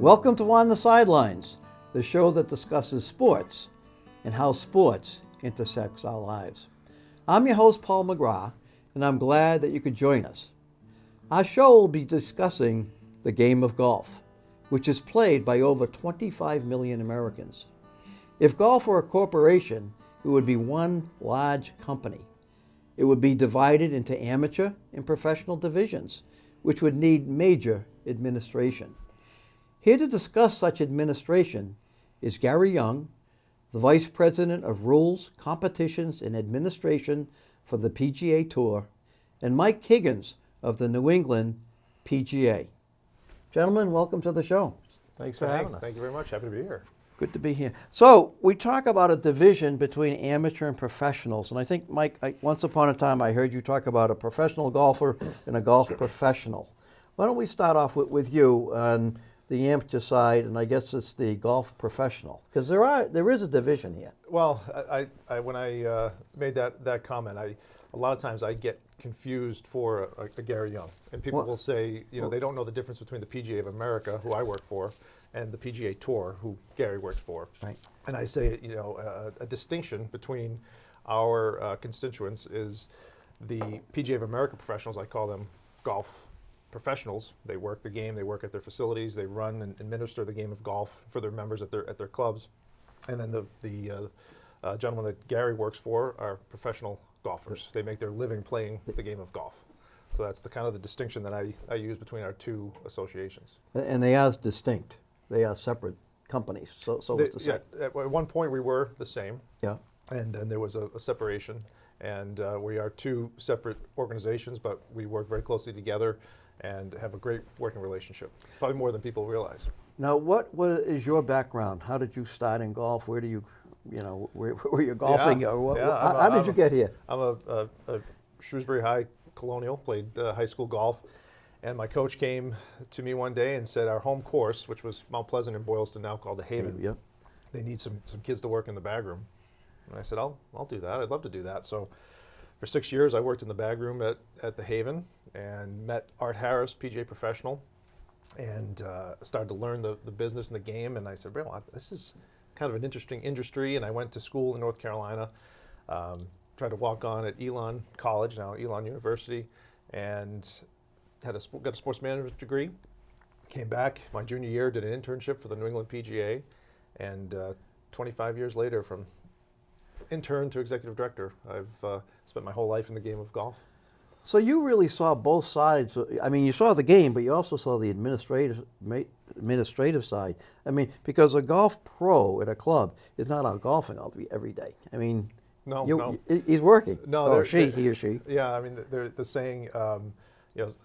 Welcome to On the Sidelines, the show that discusses sports and how sports intersects our lives. I'm your host, Paul Mcgraw, and I'm glad that you could join us. Our show will be discussing the game of golf, which is played by over 25 million Americans. If golf were a corporation, it would be one large company. It would be divided into amateur and professional divisions, which would need major administration. Here to discuss such administration is Gary Young, the Vice President of Rules, Competitions, and Administration for the PGA Tour, and Mike Higgins of the New England PGA. Gentlemen, welcome to the show. Thanks for having us. Thank you very much. Happy to be here. Good to be here. So we talk about a division between amateur and professionals, and I think, Mike, once upon a time I heard you talk about a professional golfer and a golf professional. Why don't we start off with you on the amateur side, and I guess it's the golf professional, because there is a division here. Well, when I made that comment, a lot of times I get confused for a Gary Young, and people will say, they don't know the difference between the PGA of America, who I work for, and the PGA Tour, who Gary works for. Right. And I say, a distinction between our constituents is the PGA of America professionals. I call them golf professionals. They work the game, they work at their facilities, they run and administer the game of golf for their members at their clubs. And then the gentleman that Gary works for are professional golfers. They make their living playing the game of golf. So that's the kind of the distinction that I use between our two associations. And they are distinct. They are separate companies. At one point we were the same. Yeah. And then there was a separation. And we are two separate organizations, but we work very closely together and have a great working relationship, probably more than people realize. Now, what is your background? How did you start in golf? Where do you, where were you golfing? How did you get here? I'm a Shrewsbury High Colonial, played high school golf, and my coach came to me one day and said our home course, which was Mount Pleasant in Boylston, now called the Haven, Yep. They need some kids to work in the bag room. And I said, I'll do that. I'd love to do that. So for 6 years, I worked in the bag room at the Haven and met Art Harris, PGA professional, and started to learn the business and the game. And I said, well, this is kind of an interesting industry. And I went to school in North Carolina, tried to walk on at Elon College, now Elon University, and got a sports management degree. Came back my junior year, did an internship for the New England PGA, and 25 years later, from intern to executive director, I've spent my whole life in the game of golf. So you really saw both sides. I mean, you saw the game, but you also saw the administrative side. I mean, because a golf pro at a club is not out golfing every day. I mean, no. He's working. No, or he or she. Yeah, I mean, the saying,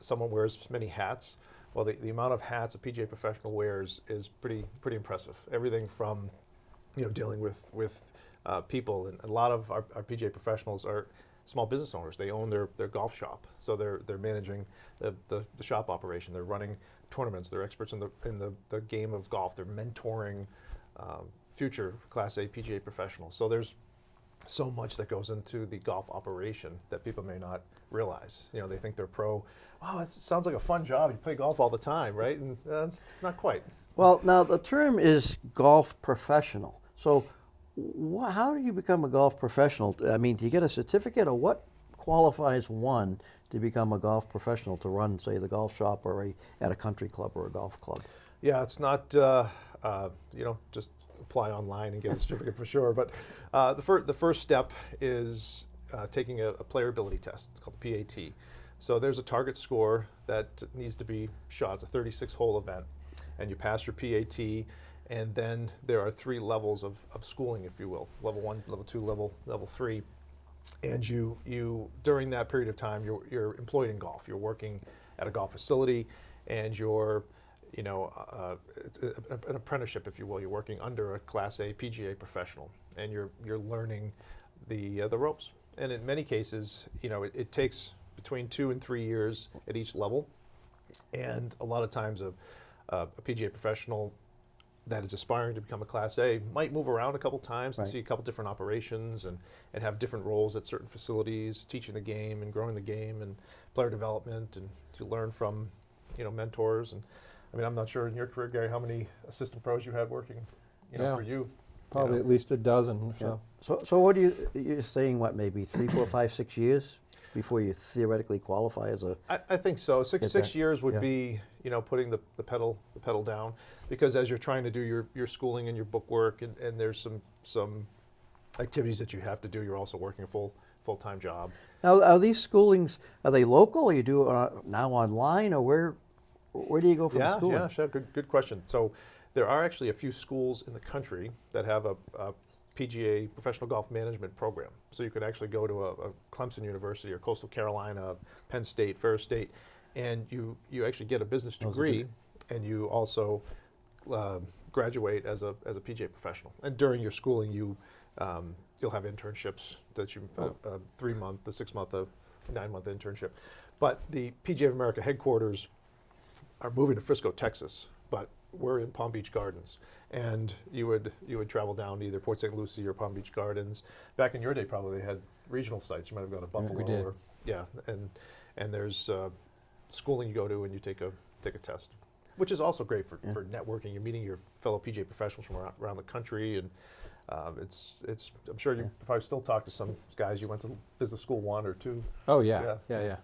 someone wears many hats. Well, the amount of hats a PGA professional wears is pretty impressive. Everything from, dealing with people, and a lot of our PGA professionals are small business owners. They own their golf shop, so they're managing the shop operation. They're running tournaments. They're experts in the game of golf. They're mentoring future Class A PGA professionals. So there's so much that goes into the golf operation that people may not realize. They think they're pro. Wow, that sounds like a fun job. You play golf all the time, right? And not quite. Well, now the term is golf professional. So how do you become a golf professional? I mean, do you get a certificate, or what qualifies one to become a golf professional to run, say, the golf shop or at a country club or a golf club? Yeah, it's not, just apply online and get a certificate for sure. But the first step is taking a player ability test called the PAT. So there's a target score that needs to be shot. It's a 36-hole event, and you pass your PAT. And then there are 3 levels of schooling, if you will: level 1, level 2, level 3. And you during that period of time, you're employed in golf. You're working at a golf facility, and you're, it's an apprenticeship, if you will. You're working under a Class A PGA professional, and you're learning the ropes. And in many cases, it takes between 2 and 3 years at each level. And a lot of times, a PGA professional that is aspiring to become a Class A might move around a couple times and see a couple different operations and have different roles at certain facilities, teaching the game and growing the game and player development, and to learn from mentors. And I mean, I'm not sure in your career, Gary, how many assistant pros you had working, Yeah. for you. Probably at least a dozen or Yeah. so. So what you're saying, what, maybe 3, 4, 5, 6 years before you theoretically qualify as a... I think so. Six that. years would Yeah. be, putting the pedal down, because as you're trying to do your schooling and your book work, and there's some activities that you have to do, you're also working a full-time job. Now, are these schoolings, are they local, or you do now online, or where do you go for the schooling? Yeah, sure. Good question. So there are actually a few schools in the country that have a PGA professional golf management program. So you could actually go to a Clemson University or Coastal Carolina, Penn State, Ferris State, and you actually get a business degree, and you also graduate as a PGA professional. And during your schooling, you'll have internships that you 3-month, a 6-month, a 9-month internship. But the PGA of America headquarters are moving to Frisco, Texas, but we're in Palm Beach Gardens, and you would travel down to either Port St. Lucie or Palm Beach Gardens. Back in your day, probably they had regional sites. You might have gone to Buffalo. We did. And there's schooling you go to, and you take a test, which is also great for networking. You're meeting your fellow PGA professionals from around the country, and I'm sure you probably still talk to some guys you went to business school 1 or 2. Oh, yeah. Yeah.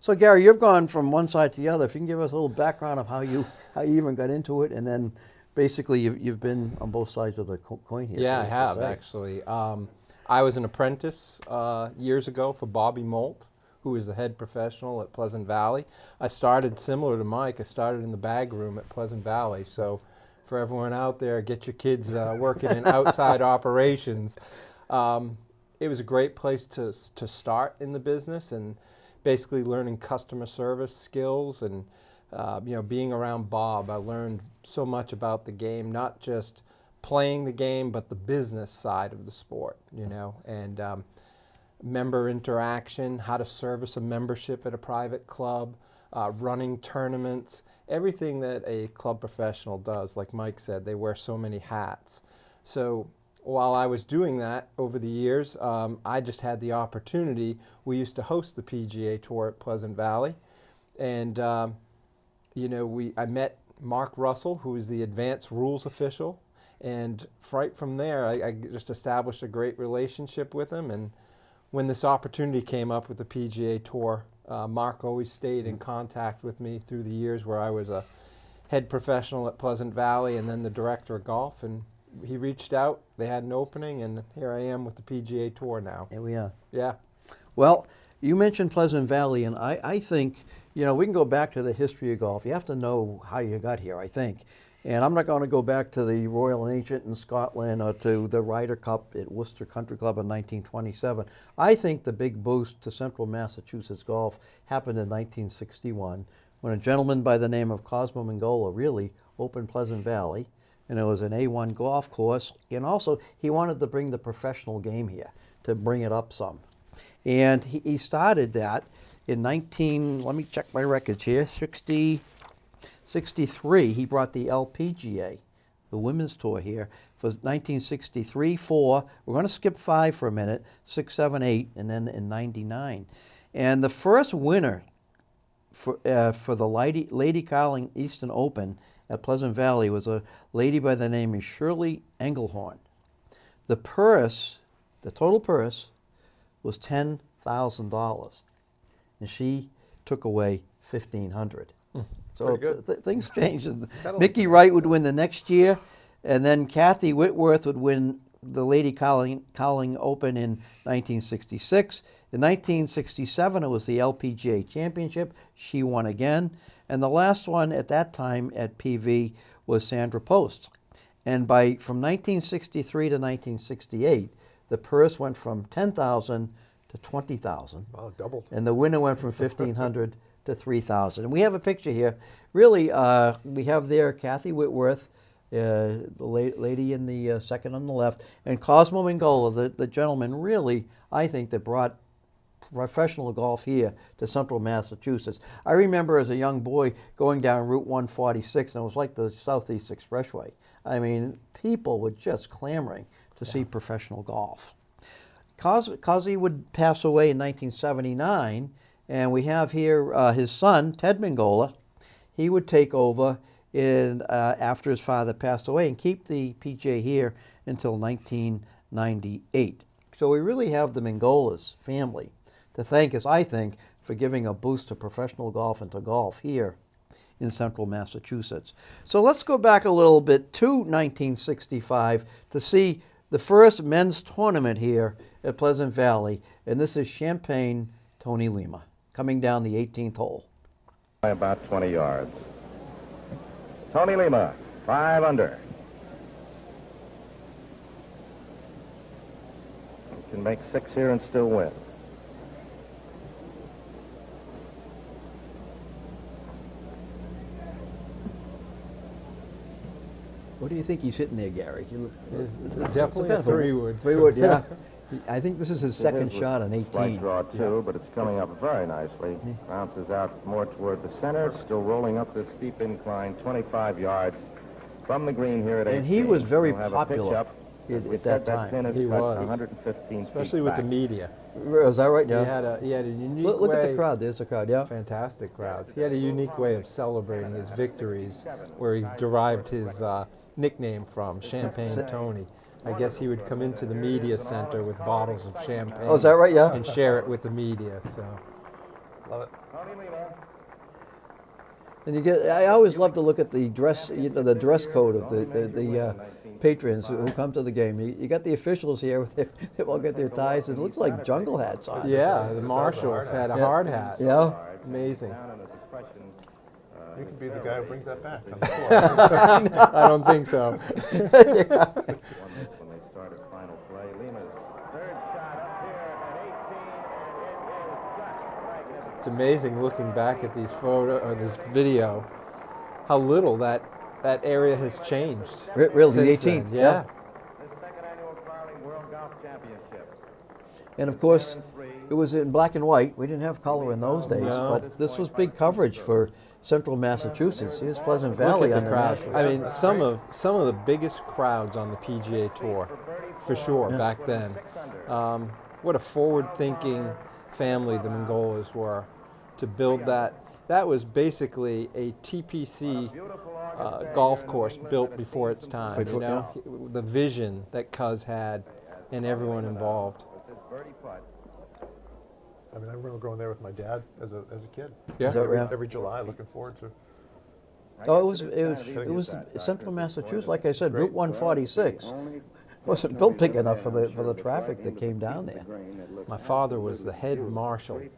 So Gary, you've gone from one side to the other. If you can give us a little background of how you even got into it, and then basically you've been on both sides of the coin here. Yeah, so I to have say. actually. I was an apprentice years ago for Bobby Molt, who was the head professional at Pleasant Valley. I started similar to Mike. I started in the bag room at Pleasant Valley. So for everyone out there, get your kids working in outside operations. It was a great place to start in the business, and basically learning customer service skills, and being around Bob, I learned so much about the game, not just playing the game, but the business side of the sport, and member interaction, how to service a membership at a private club, running tournaments, everything that a club professional does. Like Mike said, they wear so many hats. So while I was doing that over the years, I just had the opportunity. We used to host the PGA Tour at Pleasant Valley, and I met Mark Russell, who is the advanced rules official, and right from there, I just established a great relationship with him. And when this opportunity came up with the PGA Tour, Mark always stayed in contact with me through the years, where I was a head professional at Pleasant Valley and then the director of golf, and he reached out, they had an opening, and here I am with the PGA Tour now. Here we are. Yeah. Well, you mentioned Pleasant Valley, and I think, we can go back to the history of golf. You have to know how you got here, I think. And I'm not going to go back to the Royal and Ancient in Scotland or to the Ryder Cup at Worcester Country Club in 1927. I think the big boost to Central Massachusetts golf happened in 1961, when a gentleman by the name of Cosmo Mangola really opened Pleasant Valley. And it was an A1 golf course, and also he wanted to bring the professional game here, to bring it up some. And he started that in let me check my records here, 63, he brought the LPGA, the women's tour here, for 1963, 4, we're going to skip 5 for a minute, 6, 7, 8, and then in 99. And the first winner for the Lady Carling Easton Open at Pleasant Valley was a lady by the name of Shirley Engelhorn. The total purse was $10,000, and she took away $1,500. So things changed. Mickey Wright would win the next year, and then Kathy Whitworth would win the Lady Carling Open in 1966. In 1967, it was the LPGA Championship. She won again. And the last one at that time at PV was Sandra Post. And from 1963 to 1968, the purse went from $10,000 to $20,000. Wow, doubled. And the winner went from $1,500 to $3,000. And we have a picture here. Really, we have there Kathy Whitworth, the lady in the second on the left, and Cosmo Mangola, the gentleman really, I think, that brought professional golf here to Central Massachusetts. I remember as a young boy going down Route 146, and it was like the Southeast Expressway. I mean, people were just clamoring to see professional golf. Cosy would pass away in 1979, and we have here his son, Ted Mangola. He would take over, after his father passed away and keep the PGA here until 1998. So we really have the Mcgraw family to thank, as I think, for giving a boost to professional golf and to golf here in central Massachusetts. So let's go back a little bit to 1965 to see the first men's tournament here at Pleasant Valley, and this is Champagne Tony Lima coming down the 18th hole. By about 20 yards. Tony Lima, 5 under. He can make 6 here and still win. What do you think he's hitting there, Gary? It's definitely a 3-wood. 3-wood, yeah. I think this is his second shot on 18. Slight draw too, but it's coming up very nicely. Bounces out more toward the center, still rolling up this steep incline, 25 yards from the green here at 18. And he was very We'll have a popular pitch up. at that time. Pin is He about was. 115 Especially feet with the back. media. Is that right? Yeah. He had a unique Look way. at the crowd. There's the crowd, yeah. Fantastic crowds. He had a unique way of celebrating his victories, where he derived his nickname from, Champagne Tony. I guess he would come into the media center with bottles of champagne. Oh, is that right? Yeah. And share it with the media. So Love it. And you get. I always love to look at the dress, the dress code of the patrons who come to the game. You got the officials here. They've all got their ties, and it looks like jungle hats on. yeah, the marshals had a hard hat. Yeah. Amazing. You can be the guy who brings that back on the floor. I don't think so. When they started final play, Lima's third shot up here at 18, and it is It's amazing looking back at these this video, how little that area has changed. Really, the since then. 18th. Yeah. the second annual Carling World Golf Championship. And of course, it was in black and white. We didn't have color in those days, No. but this was big coverage for central Massachusetts. Here's Pleasant Valley Look at on the the crowd. national. I mean, some of the biggest crowds on the PGA Tour, for sure, back then. What a forward-thinking family the Mcgraws were to build that. That was basically a TPC golf course built before its time. Before- you know, the vision that Cuz had, and everyone involved. I mean, I remember going there with my dad as a kid. Yeah. Is that right? Every July, looking forward to. Oh, it was central Massachusetts. Like I said, Route 146 wasn't built big enough for the traffic that came down there. My father was the head marshal Is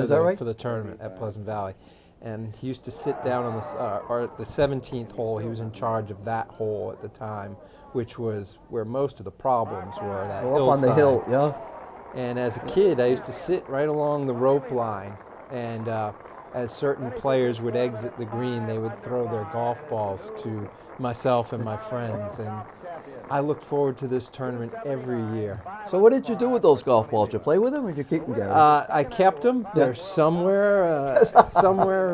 that right? for the tournament at Pleasant Valley, and he used to sit down on or at the 17th hole. He was in charge of that hole at the time, which was where most of the problems were. That Up on the hillside. hill, yeah. And as a kid, I used to sit right along the rope line, and as certain players would exit the green, they would throw their golf balls to myself and my friends, and I looked forward to this tournament every year. So what did you do with those golf balls? Did you play with them, or did you keep them, Gary? I kept them. They're somewhere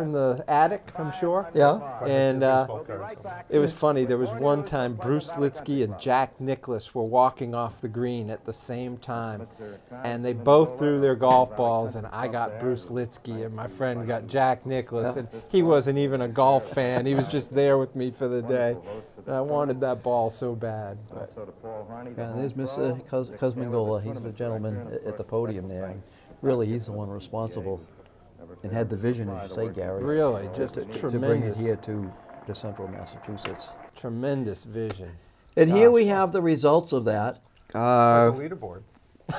in the attic, I'm sure. Yeah. And Baseball card or something. it was funny. There was one time Bruce Litsky and Jack Nicklaus were walking off the green at the same time, and they both threw their golf balls, and I got Bruce Litsky, and my friend got Jack Nicklaus, and he wasn't even a golf fan. He was just there with me for the day, and I wanted that ball so bad. But Yeah, there's Mr. Cuz Mcgraw. He's the gentleman at the podium there. And really, he's the one responsible and had the vision, as you say, Gary, really, just a to bring it tremendous, here to central Massachusetts. tremendous vision. And here we have the results of that. The leaderboard.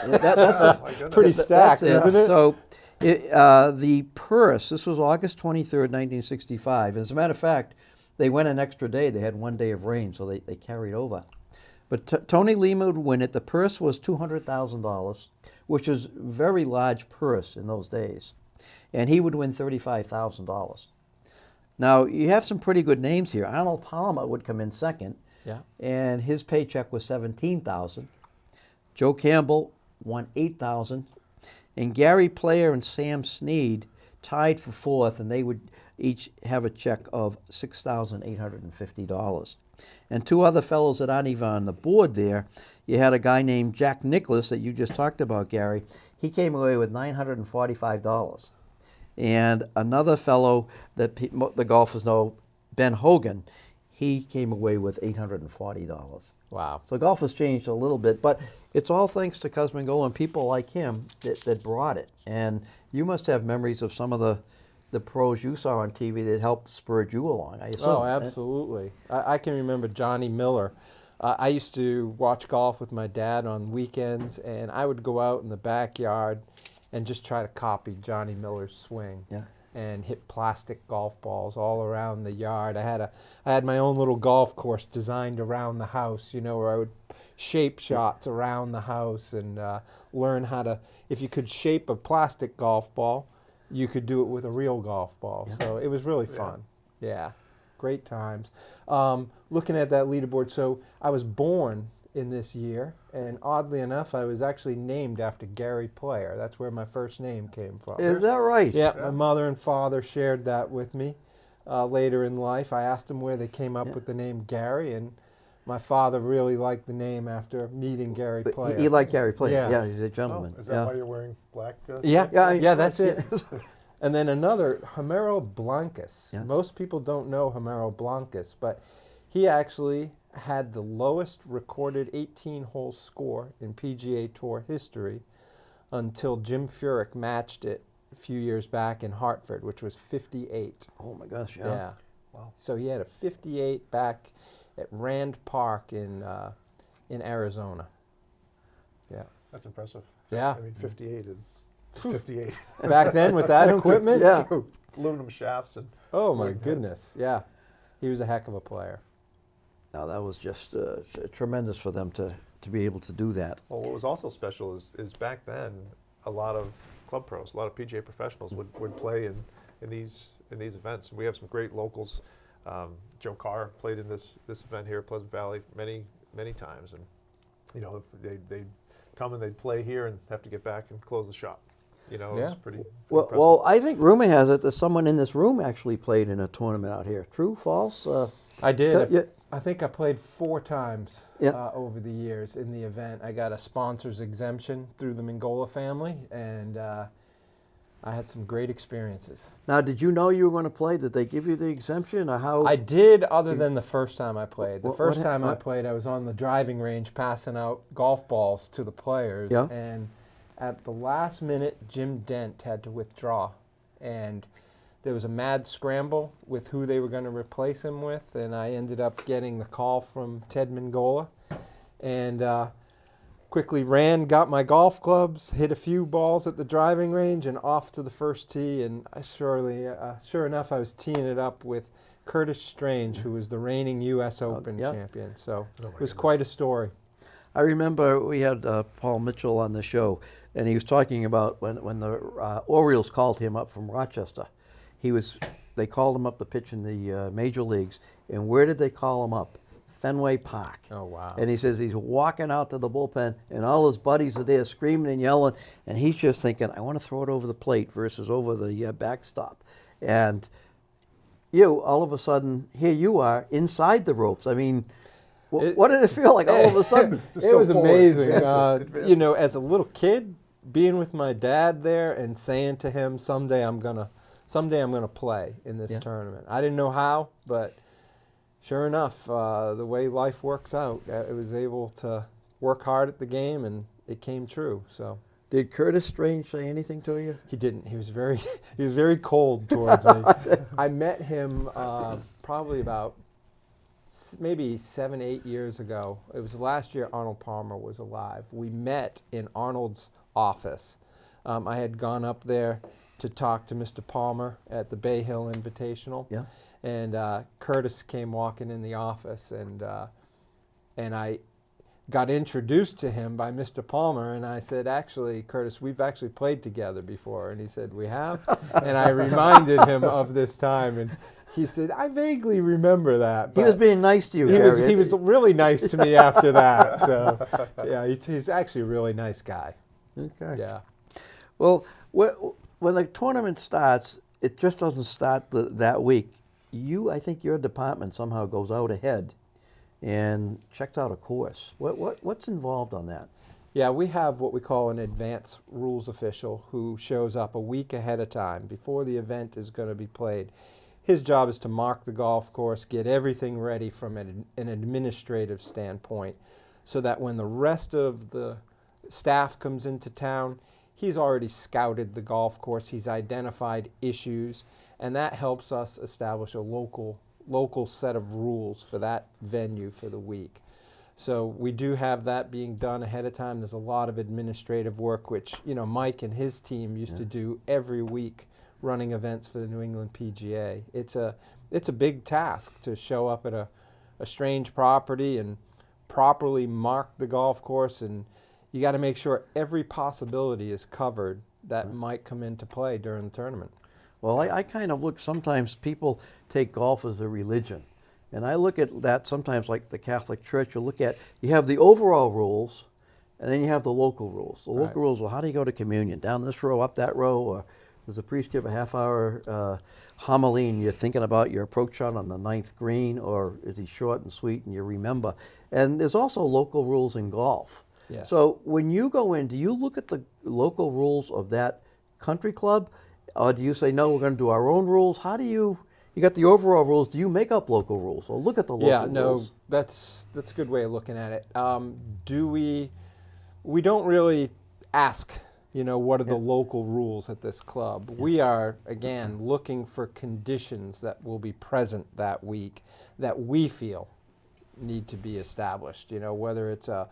That's a, My goodness. Pretty stacked, That's isn't it? So the purse, this was August 23rd, 1965. As a matter of fact, they went an extra day. They had one day of rain, so they carried over. But Tony Lima would win it. The purse was $200,000, which is a very large purse in those days. And he would win $35,000. Now, you have some pretty good names here. Arnold Palmer would come in second, Yeah. and his paycheck was $17,000. Joe Campbell won $8,000. And Gary Player and Sam Snead tied for fourth, and they would each have a check of $6,850. And two other fellows that aren't even on the board there, you had a guy named Jack Nicklaus that you just talked about, Gary. He came away with $945. And another fellow that the golfers know Ben Hogan, he came away with $840. Wow. So golf has changed a little bit, but it's all thanks to Cuz Mcgraw and people like him that brought it. And you must have memories of some of the pros you saw on TV that helped spur you along, I assume. Oh, absolutely. I can remember Johnny Miller. I used to watch golf with my dad on weekends, and I would go out in the backyard and just try to copy Johnny Miller's swing. Yeah. And hit plastic golf balls all around the yard. I had my own little golf course designed around the house, you know, where I would shape shots around the house and learn how to, if you could shape a plastic golf ball, you could do it with a real golf ball. Yeah. So it was really fun. Yeah, great times. Looking at that leaderboard, so I was born in this year, and oddly enough, I was actually named after Gary Player. That's where my first name came from. Is that right? Yeah, my mother and father shared that with me later in life. I asked them where they came up with the name Gary, and my father really liked the name after meeting Gary But Player. he liked Gary Player. Yeah. He's a gentleman. Is that why you're wearing black? Yeah, today? yeah, that's it. And then another, Homero Blancas. Yeah. Most people don't know Homero Blancas, but he actually had the lowest recorded 18-hole score in PGA Tour history until Jim Furyk matched it a few years back in Hartford, which was 58. Oh my gosh, yeah. Yeah. Wow. So he had a 58 back at Rand Park in Arizona. Yeah. That's impressive. Yeah. I mean, 58 is 58. Back then with that equipment? Yeah. Aluminum shafts and. Oh my wooden heads. goodness. Yeah. He was a heck of a player. Now that was just tremendous for them to be able to do that. Well, what was also special is back then a lot of club pros, a lot of PGA professionals would play in these events. We have some great locals. Joe Carr played in this event here at Pleasant Valley many times, and you know they'd come and they'd play here and have to get back and close the shop. You know, it was pretty impressive. Well, I think rumor has it that someone in this room actually played in a tournament out here. True, false? I did. Yeah. I think I played 4 times Yeah. over the years in the event. I got a sponsor's exemption through the Mcgraw family, and I had some great experiences. Now, did you know you were going to play? Did they give you the exemption, or how? I did, other than the first time I played. The What- first what time I hap- played, I was on the driving range passing out golf balls to the players, Yeah. and at the last minute, Jim Dent had to withdraw, and there was a mad scramble with who they were going to replace him with, and I ended up getting the call from Ted Minggola, and quickly ran, got my golf clubs, hit a few balls at the driving range, and off to the first tee, and sure enough, I was teeing it up with Curtis Strange, who was the reigning U.S. Open yeah. champion, so Oh my it was goodness. quite a story. I remember we had Paul Mitchell on the show, and he was talking about when the Orioles called him up from Rochester. They called him up to pitch in the major leagues, and where did they call him up? Fenway Park. Oh, wow. And he says he's walking out to the bullpen, and all his buddies are there screaming and yelling, and he's just thinking, I want to throw it over the plate versus over the backstop. And you, all of a sudden, here you are inside the ropes. I mean, what did it feel like all of a sudden? Just It go was forward, amazing. advance it, advance You it. know, as a little kid, being with my dad there and saying to him, someday I'm gonna play in this Yeah. tournament. I didn't know how, but sure enough, the way life works out, I was able to work hard at the game, and it came true. So Did Curtis Strange say anything to you? he didn't. He was very cold towards me. I met him probably about maybe 7, 8 years ago. It was last year Arnold Palmer was alive. We met in Arnold's office. I had gone up there to talk to Mr. Palmer at the Bay Hill Invitational. Yeah. And Curtis came walking in the office, and I got introduced to him by Mr. Palmer, and I said, actually, Curtis, we've actually played together before. And he said, we have? And I reminded him of this time, and he said, I vaguely remember that. He was but being nice to you, he Gary. was really nice to me after that. So, yeah, he's actually a really nice guy. Okay. Yeah. Well, when the tournament starts, it just doesn't start that week. I think your department somehow goes out ahead and checks out a course. What's involved on that? Yeah, we have what we call an advance rules official who shows up a week ahead of time before the event is going to be played. his job is to mark the golf course, get everything ready from an administrative standpoint, so that when the rest of the staff comes into town, he's already scouted the golf course, he's identified issues, and that helps us establish a local set of rules for that venue for the week. So we do have that being done ahead of time. There's a lot of administrative work, which, you know, Mike and his team used to do every week, running events for the New England PGA. It's a big task to show up at a strange property and properly mark the golf course, and you got to make sure every possibility is covered that might come into play during the tournament. Well, I kind of look, sometimes people take golf as a religion. And I look at that sometimes like the Catholic Church. You have the overall rules, and then you have the local rules. The local rules, well, how do you go to communion? Down this row, up that row, or does the priest give a half-hour homily and you're thinking about your approach shot on the 9th green, or is he short and sweet and you remember? And there's also local rules in golf. Yes. So when you go in, do you look at the local rules of that country club, or do you say, no, we're going to do our own rules? How do you got the overall rules, do you make up local rules, or look at the local rules? Yeah, no, that's a good way of looking at it. We don't really ask, you know, what are the local rules at this club. We are, again, looking for conditions that will be present that week that we feel need to be established, you know, whether it's a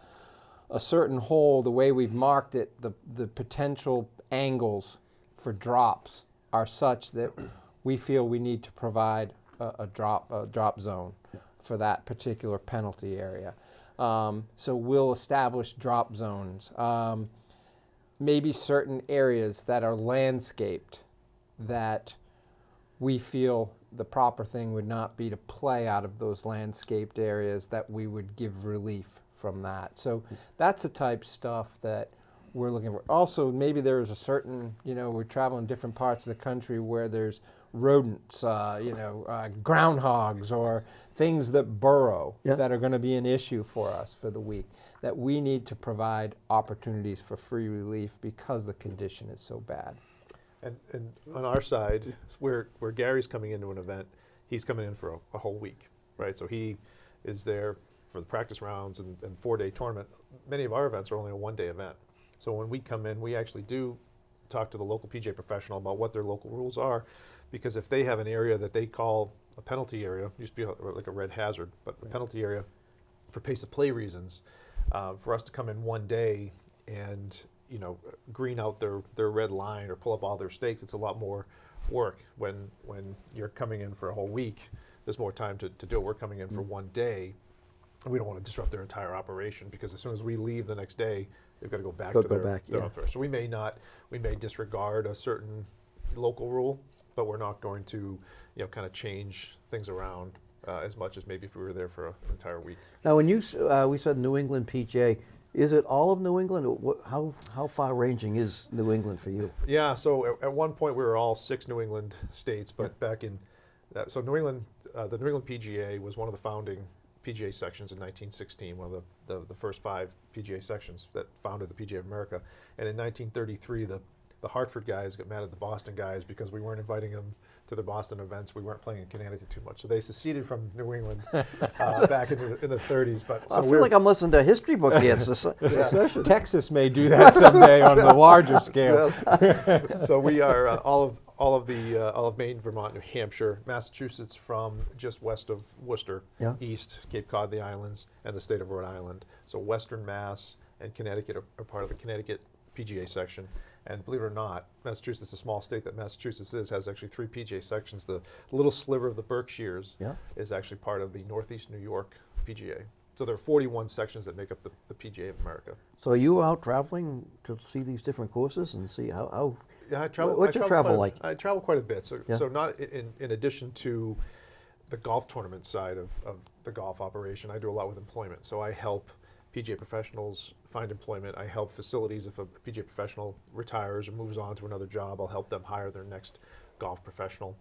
certain hole, the way we've marked it, the potential angles for drops are such that we feel we need to provide a drop zone for that particular penalty area. So we'll establish drop zones. Maybe certain areas that are landscaped that we feel the proper thing would not be to play out of those landscaped areas, that we would give relief from that. So that's the type of stuff that we're looking for. Also, maybe there's a certain, you know, we're traveling different parts of the country where there's rodents, groundhogs, or things that burrow that are going to be an issue for us for the week, that we need to provide opportunities for free relief because the condition is so bad. And on our side, where Gary's coming into an event, he's coming in for a whole week, right? So he is there for the practice rounds and 4-day tournament. Many of our events are only a 1-day event. So when we come in, we actually do talk to the local PGA professional about what their local rules are, because if they have an area that they call a penalty area, used to be like a red hazard, but a penalty area for pace of play reasons, for us to come in one day and, you know, green out their red line or pull up all their stakes, it's a lot more work. When you're coming in for a whole week, there's more time to do it. We're coming in for one day. We don't want to disrupt their entire operation, because as soon as we leave the next day, they've got to go back to their operation. So we may disregard a certain local rule, but we're not going to, you know, kind of change things around as much as maybe if we were there for an entire week. Now, when you we said New England PGA, is it all of New England? How far-ranging is New England for you? Yeah, so at one point we were all 6 New England states, but back in so New England, the New England PGA was one of the founding PGA sections in 1916, one of the first 5 PGA sections that founded the PGA of America. And in 1933, the Hartford guys got mad at the Boston guys because we weren't inviting them to the Boston events. We weren't playing in Connecticut too much. So they seceded from New England back in the 30s. But I feel like I'm listening to a history book here. Texas may do that someday on the larger scale. So we are all of Maine, Vermont, New Hampshire, Massachusetts from just west of Worcester, east, Cape Cod, the islands, and the state of Rhode Island. So Western Mass and Connecticut are part of the Connecticut PGA section. And believe it or not, Massachusetts, a small state that Massachusetts is, has actually 3 PGA sections. The little sliver of the Berkshires is actually part of the Northeast New York PGA. So there are 41 sections that make up the PGA of America. So are you out traveling to see these different courses and see how Yeah, I travel. What's your travel like? I travel quite a bit. So not in addition to the golf tournament side of the golf operation, I do a lot with employment. So I help PGA professionals find employment. I help facilities. If a PGA professional retires or moves on to another job, I'll help them hire their next golf professional.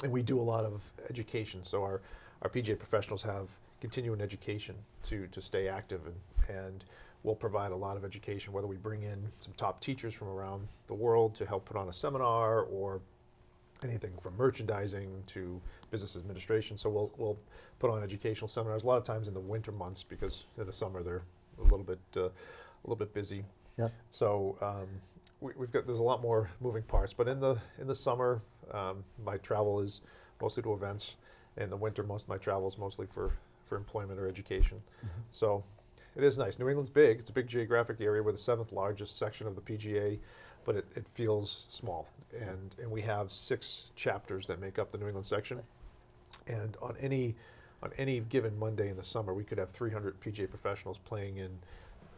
And we do a lot of education. So our PGA professionals have continuing education to stay active, and we'll provide a lot of education, whether we bring in some top teachers from around the world to help put on a seminar, or anything from merchandising to business administration. So we'll put on educational seminars a lot of times in the winter months, because in the summer they're a little bit busy. Yeah. So there's a lot more moving parts. But in the summer, my travel is mostly to events. In the winter, most of my travel is mostly for employment or education. Mm-hmm. So it is nice. New England's big. It's a big geographic area. We're the 7th largest section of the PGA, but it feels small. And we have 6 chapters that make up the New England section. And on any given Monday in the summer, we could have 300 PGA professionals playing in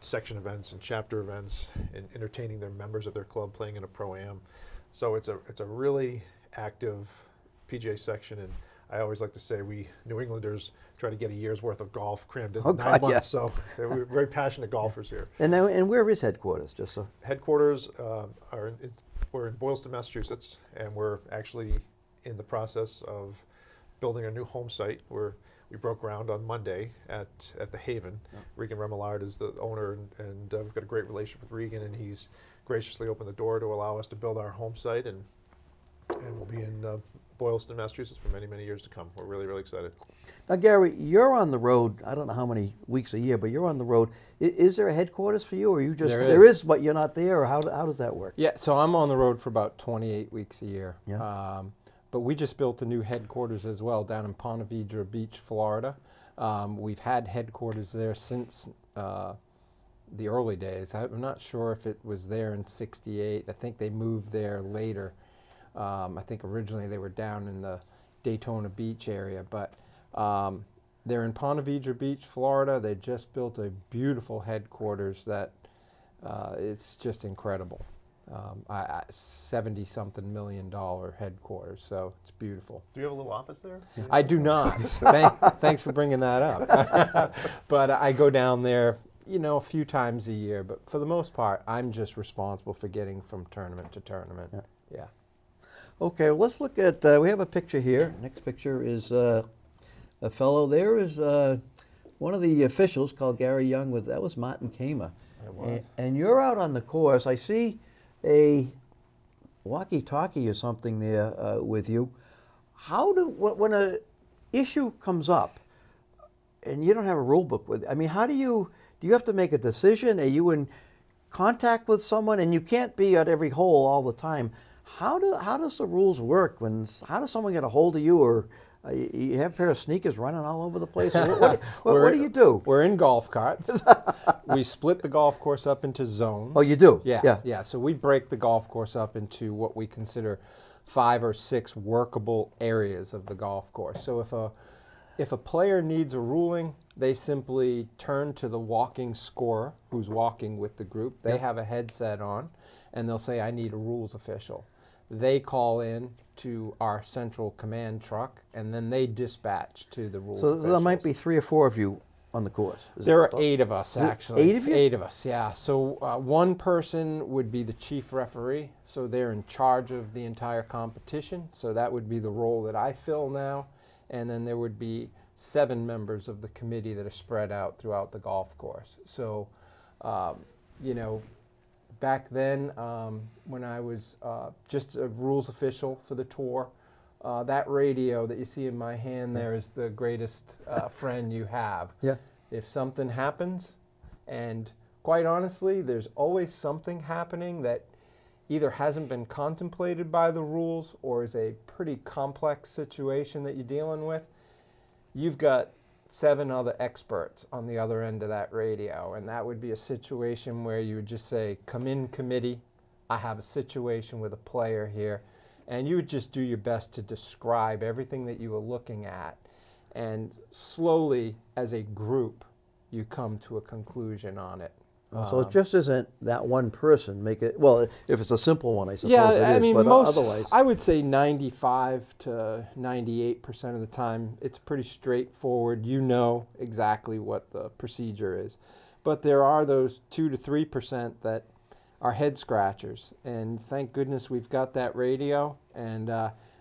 section events and chapter events and entertaining their members of their club playing in a pro-am. So it's a really active PGA section, and I always like to say we New Englanders try to get a year's worth of golf crammed into 9 months. Yeah. So we're very passionate golfers here. And where is headquarters? Just so. Headquarters we're in Boylston, Massachusetts, and we're actually in the process of building a new home site. We broke ground on Monday at the Haven. Yeah. Regan Remillard is the owner, and we've got a great relationship with Regan, and he's graciously opened the door to allow us to build our home site, and we'll be in Boylston, Massachusetts for many, many years to come. We're really, really excited. Now, Gary, you're on the road. I don't know how many weeks a year, but you're on the road. Is there a headquarters for you, or you just there is, but you're not there, or how does that work? Yeah, so I'm on the road for about 28 weeks a year. Yeah. But we just built a new headquarters as well down in Ponte Vedra Beach, Florida. We've had headquarters there since the early days. I'm not sure if it was there in '68. I think they moved there later. I think originally they were down in the Daytona Beach area, but they're in Ponte Vedra Beach, Florida. They just built a beautiful headquarters that it's just incredible. $70-something million headquarters, so it's beautiful. Do you have a little office there? Yeah. I do not. Thanks for bringing that up. But I go down there, a few times a year. But for the most part, I'm just responsible for getting from tournament to tournament. Yeah. Okay, well, let's look at, we have a picture here. Next picture is a fellow. There is one of the officials called Gary Young, that was Martin Kamer. It was. And you're out on the course. I see a walkie-talkie or something there with you. When a issue comes up and you don't have a rule book with, how do you have to make a decision? Are you in contact with someone? And you can't be at every hole all the time. How does the rules work? How does someone get a hold of you, or you have a pair of sneakers running all over the place? What do you do? We're in golf carts. We split the golf course up into zones. Oh, you do? Yeah. So we break the golf course up into what we consider 5 or 6 workable areas of the golf course. So if a player needs a ruling, they simply turn to the walking scorer who's walking with the group. They have a headset on, and they'll say, "I need a rules official." They call in to our central command truck, and then they dispatch to the rules officials. So there might be 3 or 4 of you on the course. There are 8 of us, actually. 8 of you? 8 of us, yeah. So one person would be the chief referee, so they're in charge of the entire competition. So that would be the role that I fill now. And then there would be 7 members of the committee that are spread out throughout the golf course. So, back then, when I was just a rules official for the tour, that radio that you see in my hand there is the greatest friend you have. Yeah. If something happens, and quite honestly, there's always something happening that either hasn't been contemplated by the rules or is a pretty complex situation that you're dealing with, you've got 7 other experts on the other end of that radio, and that would be a situation where you would just say, "Come in, committee, I have a situation with a player here," and you would just do your best to describe everything that you were looking at, and slowly, as a group, you come to a conclusion on it. So it just isn't that one person make it. Well, if it's a simple one, I suppose Yeah, it is. But otherwise, I would say 95 to 98% of the time, it's pretty straightforward. You know exactly what the procedure is. But there are those 2 to 3% that are head scratchers. And thank goodness we've got that radio, and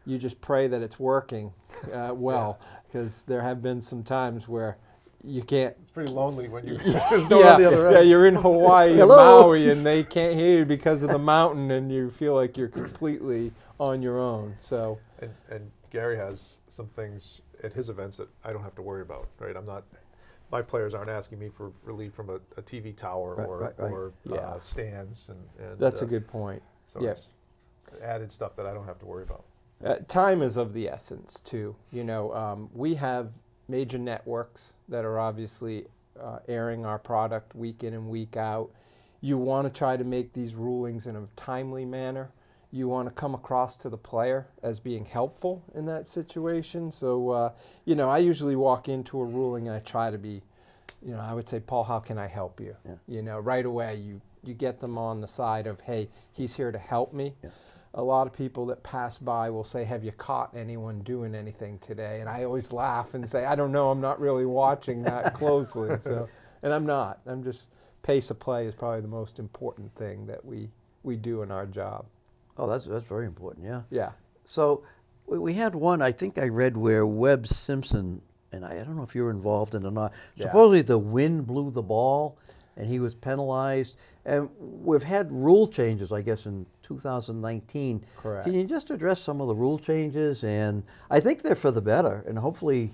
you just pray that it's working well, because there have been some times where you can't. It's pretty lonely when there's no one on the other end. Yeah, you're in Hawaii and Maui, and they can't hear you because of the mountain, and you feel like you're completely on your own. So And Gary has some things at his events that I don't have to worry about, right? My players aren't asking me for relief from a TV tower or Yeah. stands. And that's a good point. So Yeah. it's added stuff that I don't have to worry about. Time is of the essence, too. We have major networks that are obviously airing our product week in and week out. You want to try to make these rulings in a timely manner. You want to come across to the player as being helpful in that situation. So, I usually walk into a ruling and I try to be, I would say, Paul, how can I help you? Yeah. Right away you get them on the side of, hey, he's here to help me. Yeah. A lot of people that pass by will say, have you caught anyone doing anything today? And I always laugh and say, I don't know, I'm not really watching that closely. So, and I'm not. I'm just, pace of play is probably the most important thing that we do in our job. Oh, that's very important, yeah. Yeah. So we had one, I think I read, where Webb Simpson, and I don't know if you were involved in it or not, Yeah. supposedly the wind blew the ball and he was penalized. And we've had rule changes, I guess, in 2019. Correct. Can you just address some of the rule changes? And I think they're for the better, and hopefully,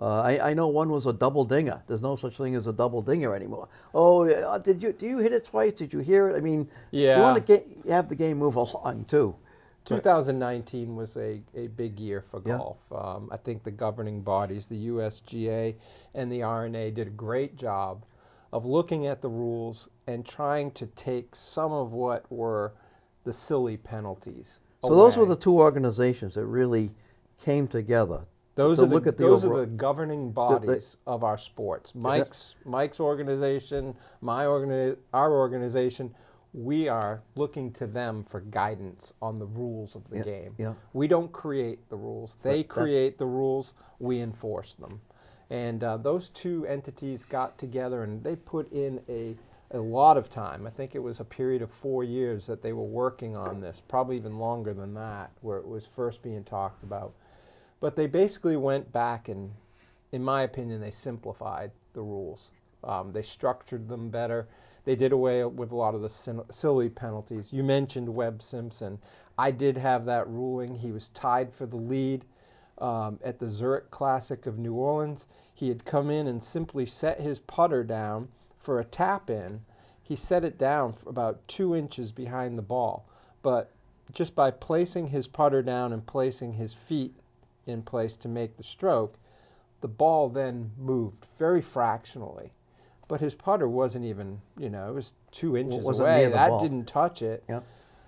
I know one was a double dinger. There's no such thing as a double dinger anymore. Oh, do you hit it twice? Did you hear it? I mean, Yeah. you want to have the game move along too. 2019 was a big year for Yeah. golf. I think the governing bodies, the USGA and the RNA, did a great job of looking at the rules and trying to take some of what were the silly penalties So those were away. the two organizations that really came together. Those to are the, look at the those are overall- the governing bodies of our sports. Mike's organization, our organization, we are looking to them for guidance on the rules of the Yeah, game. yeah. We don't create the rules. They Right, that's- create the rules, we enforce them. And those two entities got together and they put in a lot of time. I think it was a period of 4 years that they were working on this, probably even longer than that, where it was first being talked about. But they basically went back and, in my opinion, they simplified the rules. They structured them better. They did away with a lot of the silly penalties. You mentioned Webb Simpson. I did have that ruling. He was tied for the lead at the Zurich Classic of New Orleans. He had come in and simply set his putter down for a tap-in. He set it down for about 2 inches behind the ball. But just by placing his putter down and placing his feet in place to make the stroke, the ball then moved very fractionally. But his putter wasn't even, it was 2 inches wasn't away. near the That ball. didn't touch it. Yeah.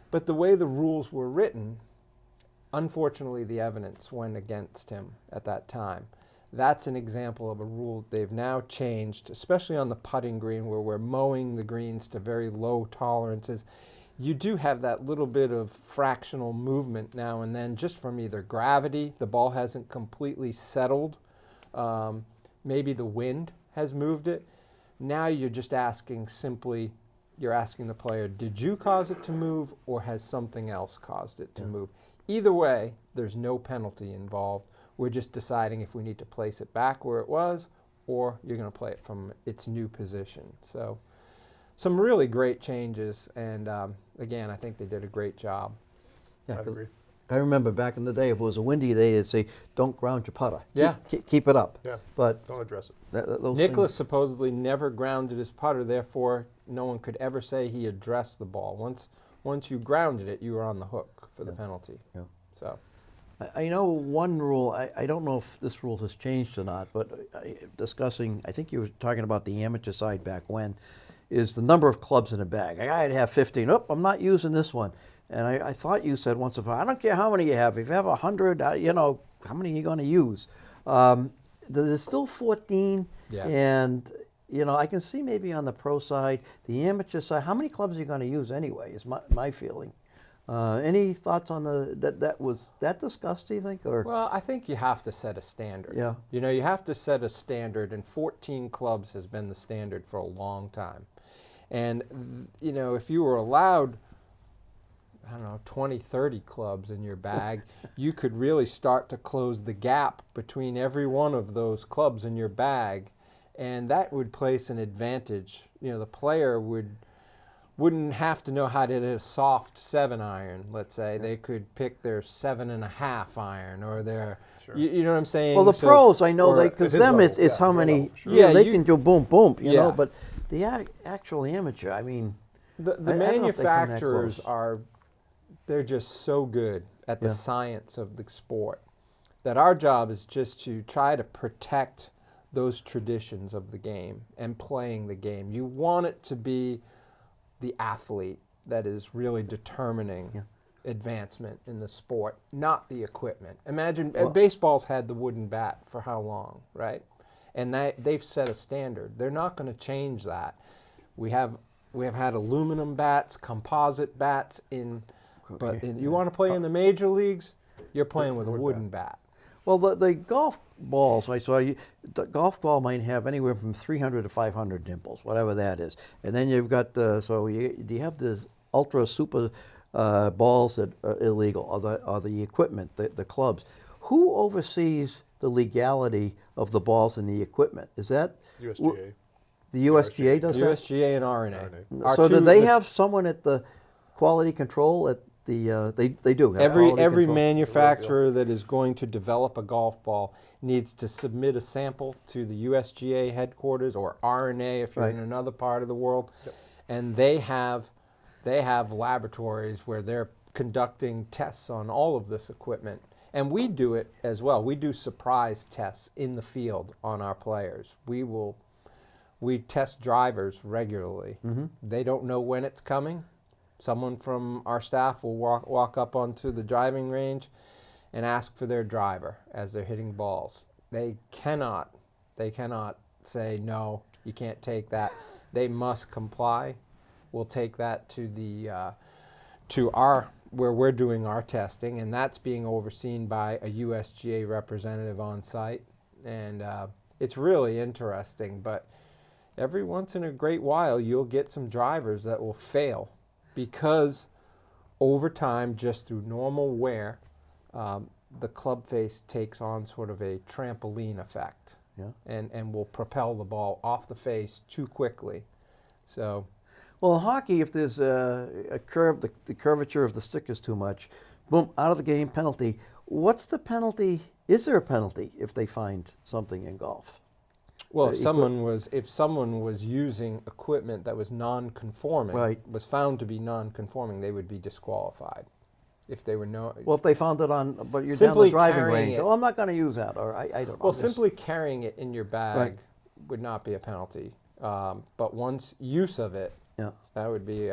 But the way the rules were written, unfortunately, the evidence went against him at that time. That's an example of a rule they've now changed, especially on the putting green where we're mowing the greens to very low tolerances. You do have that little bit of fractional movement now and then just from either gravity, the ball hasn't completely settled, maybe the wind has moved it. Now you're just asking simply, you're asking the player, did you cause it to move or has something else caused it to move? Either way, there's no penalty involved. We're just deciding if we need to place it back where it was or you're going to play it from its new position. So some really great changes, and again, I think they did a great job. Yeah, I 'cause agree. I remember back in the day, if it was a windy day, they'd say, "Don't ground your putter. Yeah. Keep it up." Yeah. But Don't address it. those Nicholas things- supposedly never grounded his putter, therefore no one could ever say he addressed the ball. Once you grounded it, you were on the hook for the penalty. Yeah. So I know one rule. I don't know if this rule has changed or not, but discussing, I think you were talking about the amateur side back when, is the number of clubs in a bag. I gotta have 15. Oh, I'm not using this one. And I thought you said once upon, I don't care how many you have. If you have 100, how many are you going to use? There's still 14. Yeah. And, I can see maybe on the pro side, the amateur side, how many clubs are you going to use anyway, is my feeling. Any thoughts on was that discussed, do you think? Or well, I think you have to set a standard. Yeah. You have to set a standard, and 14 clubs has been the standard for a long time. And, if you were allowed, 20, 30 clubs in your bag, you could really start to close the gap between every one of those clubs in your bag, and that would place an advantage. The player would wouldn't have to know how to hit a soft 7-iron, let's say. They could pick their 7.5 iron or their, Sure. you know what I'm saying? Well, the So- pros, I know, or- because At his them level, it's yeah, how your many, level, sure. Yeah, they you- can do boom, boom, you know, Yeah. but the actual amateur, I mean, The I don't know if they come that manufacturers close. are, they're just so good at the Yeah. science of the sport that our job is just to try to protect those traditions of the game and playing the game. You want it to be the athlete that is really determining advancement in the sport, not the equipment. Imagine, baseball's had the wooden bat for how long, right? And they've set a standard. They're not going to change that. We have had aluminum bats, composite bats but you want to play in the major leagues, you're playing with a wooden bat. well, the golf balls, I saw the golf ball might have anywhere from 300 to 500 dimples, whatever that is. And then you've got, do you have the ultra super balls that are illegal, or the equipment, the clubs? Who oversees the legality of the balls and the equipment? Is that USGA. the USGA does that? USGA and RNA. RNA. are So do two- they the- have someone at the quality control at the? They do have Every quality control. manufacturer that is going to develop a golf ball needs to submit a sample to the USGA headquarters or RNA if you're Right. in another part of the world, and they have laboratories where they're conducting tests on all of this equipment, and we do it as well. We do surprise tests in the field on our players. We test drivers regularly. They don't know when it's coming. Someone from our staff will walk up onto the driving range and ask for their driver as they're hitting balls. They cannot say, no, you can't take that. They must comply. We'll take that to where we're doing our testing, and that's being overseen by a USGA representative on site. And it's really interesting, but every once in a great while you'll get some drivers that will fail because over time, just through normal wear, the club face takes on sort of a trampoline effect, and will propel the ball off the face too quickly. So, Well, in hockey, if there's a curve, the curvature of the stick is too much, boom, out of the game, penalty. What's the penalty? Is there a penalty if they find something in golf? well, if equi- someone was using equipment that was non-conforming, Right. was found to be non-conforming, they would be disqualified. If they were Well, if they found it on, but you're down Simply the driving carrying range. it. Oh, I'm not going to use that, or I don't know. well, Just- simply carrying it in your bag Right. would not be a penalty. But once use of it, Yeah. that would be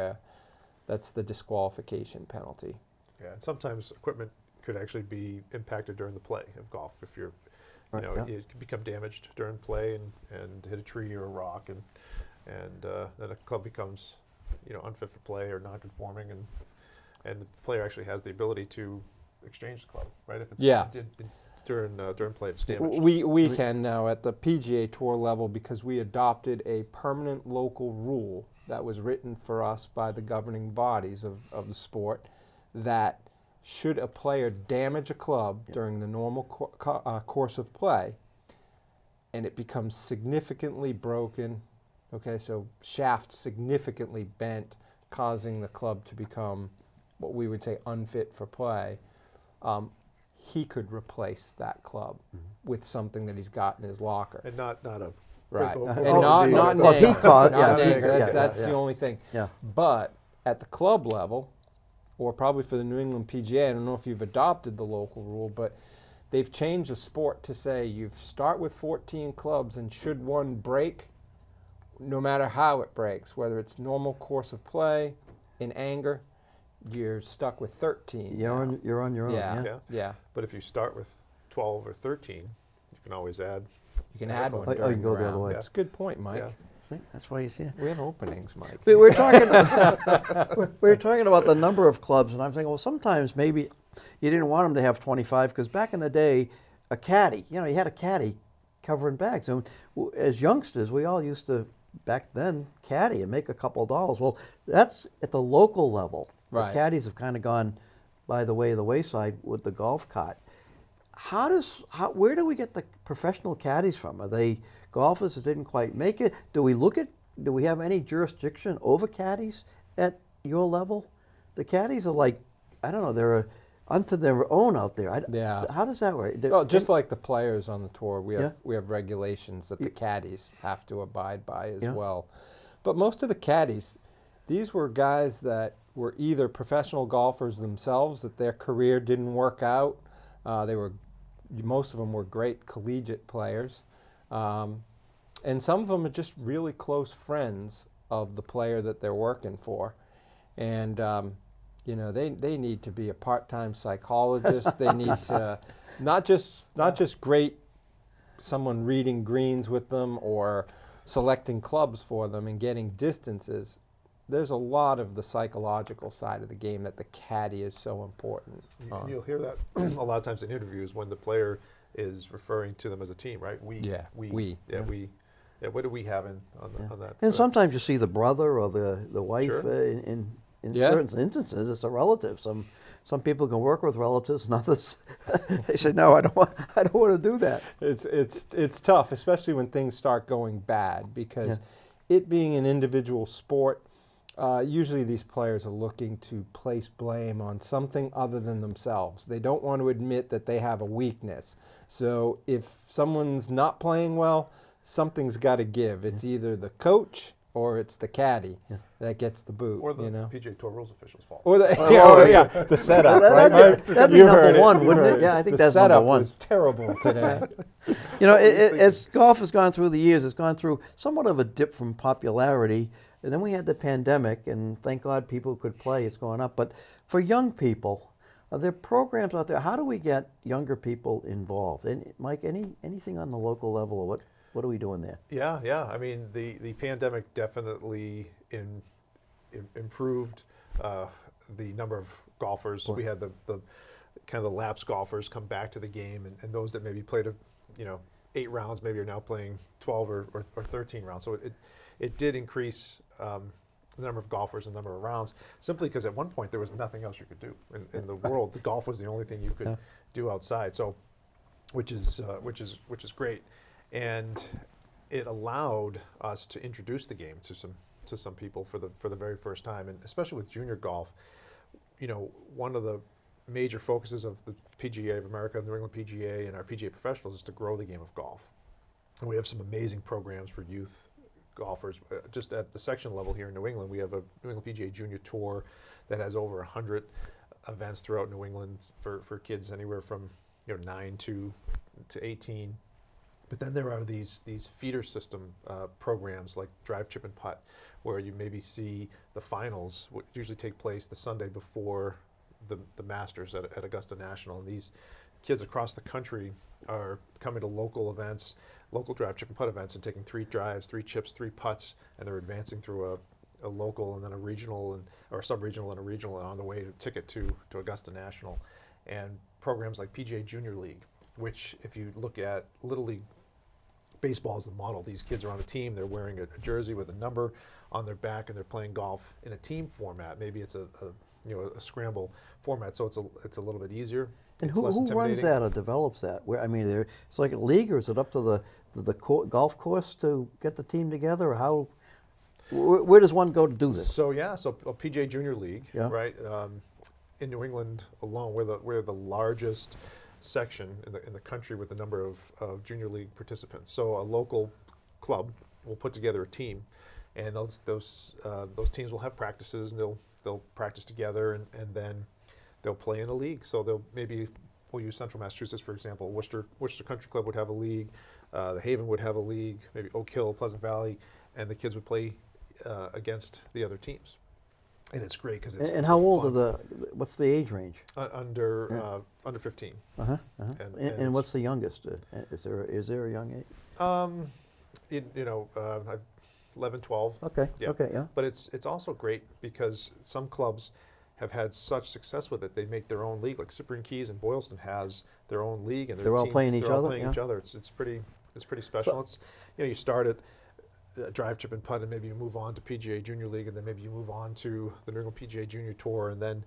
that's the disqualification penalty. Yeah, and sometimes equipment could actually be impacted during the play of golf. If you're, Right, you know, yeah. it can become damaged during play and hit a tree or a rock, and then a club becomes, unfit for play or non-conforming, and the player actually has the ability to exchange the club, right? If it's Yeah. during play, it's damaged. We can now at the PGA Tour level because we adopted a permanent local rule that was written for us by the governing bodies of the sport that should a player damage a club during the normal course of play and it becomes significantly broken, okay, so shaft significantly bent, causing the club to become what we would say unfit for play, he could replace that club with something that he's got in his locker. And not a Right, big and old not deal. not Well, if he named. caught- Not yeah, if he- named. yeah, That's yeah, the yeah. only thing. Yeah. But at the club level, or probably for the New England PGA, I don't know if you've adopted the local rule, but they've changed the sport to say you start with 14 clubs, and should one break, no matter how it breaks, whether it's normal course of play, in anger, you're stuck with 13. You're now. on your own. Yeah, Yeah. yeah. But if you start with 12 or 13, you can always add. You can Yeah, add oh, one you during can go the other round. way. That's a good point, Mike. Yeah. See, that's why you see it. We have openings, Mike. We're talking. we're talking about the number of clubs, and I'm thinking, well, sometimes maybe you didn't want them to have 25 because back in the day, a caddy. You had a caddy covering bags, and as youngsters, we all used to back then caddy and make a couple of dollars. Well, that's at the local level. Right. The caddies have kind of gone by the wayside with the golf cart. Where do we get the professional caddies from? Are they golfers that didn't quite make it? Do we have any jurisdiction over caddies at your level? The caddies are like, I don't know, they're unto their own out there. Yeah. How does that work? Well, just like the players on the tour, we have Yeah. we have regulations that the caddies have to abide by as Yeah. well. But most of the caddies, these were guys that were either professional golfers themselves, that their career didn't work out. Most of them were great collegiate players, and some of them are just really close friends of the player that they're working for, and they need to be a part-time psychologist. They need to not just great someone reading greens with them or selecting clubs for them and getting distances. There's a lot of the psychological side of the game that the caddy is so important. And you'll hear that a lot of times in interviews when the player is referring to them as a team, right? We. Yeah, what do we have on that? And sometimes you see the brother or the wife Sure. In certain instances. It's a relative. Some people can work with relatives, and others they say, no, I don't want to do that. It's tough, especially when things start going bad, because it being an individual sport, usually these players are looking to place blame on something other than themselves. They don't want to admit that they have a weakness. So if someone's not playing well, something's got to give. It's either the coach or it's the caddy that gets the boot. Or the PGA Tour rules official's fault. Or the the setup. That'd be number one, wouldn't it? Yeah, I think that's number one. The setup was terrible today. As golf has gone through the years, it's gone through somewhat of a dip from popularity. And then we had the pandemic, and thank God people could play. It's going up. But for young people, are there programs out there? How do we get younger people involved? And Mike, anything on the local level, or what are we doing there? Yeah. I mean, the pandemic definitely improved the number of golfers. We had the kind of the lapsed golfers come back to the game, and those that maybe played 8 rounds maybe are now playing 12 or 13 rounds. So it did increase the number of golfers and number of rounds, simply because at one point there was nothing else you could do in the world. The golf was the only thing you could do outside. So, which is great, and it allowed us to introduce the game to some people for the very first time, and especially with junior golf. One of the major focuses of the PGA of America, New England PGA, and our PGA professionals is to grow the game of golf. And we have some amazing programs for youth golfers. Just at the section level here in New England, we have a New England PGA Junior Tour that has over 100 events throughout New England for kids anywhere from 9 to 18. But then there are these feeder system programs like Drive, Chip, and Putt, where you maybe see the finals, which usually take place the Sunday before the Masters at Augusta National. And these kids across the country are coming to local events, local Drive, Chip, and Putt events, and taking 3 drives, 3 chips, 3 putts, and they're advancing through a local and then a regional or a sub-regional and a regional, and on the way to ticket to Augusta National. And programs like PGA Junior League, which if you look at Little League baseball is the model. These kids are on a team. They're wearing a jersey with a number on their back, and they're playing golf in a team format. Maybe it's a scramble format, so it's a little bit easier. And it's who less runs intimidating. that or develops that? It's like a league, or is it up to the golf course to get the team together, or how? Where does one go to do this? So PGA Junior League, Yeah. right? In New England alone, we're the largest section in the country with the number of junior league participants. So a local club will put together a team, and those teams will have practices, and they'll practice together, and then they'll play in a league. So we'll use Central Massachusetts for example. Worcester Country Club would have a league. The Haven would have a league. Maybe Oak Hill, Pleasant Valley, and the kids would play against the other teams. And it's great because it's. And how old what's the age range? Under 15. And what's the youngest? Is there a young age? 11, 12. Okay. Yeah. Okay. Yeah. But it's also great because some clubs have had such success with it. They make their own league. Like Cyprian Keys and Boylston has their own league, and they're all playing each other. It's pretty special. You start at Drive, Chip, and Putt, and maybe you move on to PGA Junior League, and then maybe you move on to the New England PGA Junior Tour, and then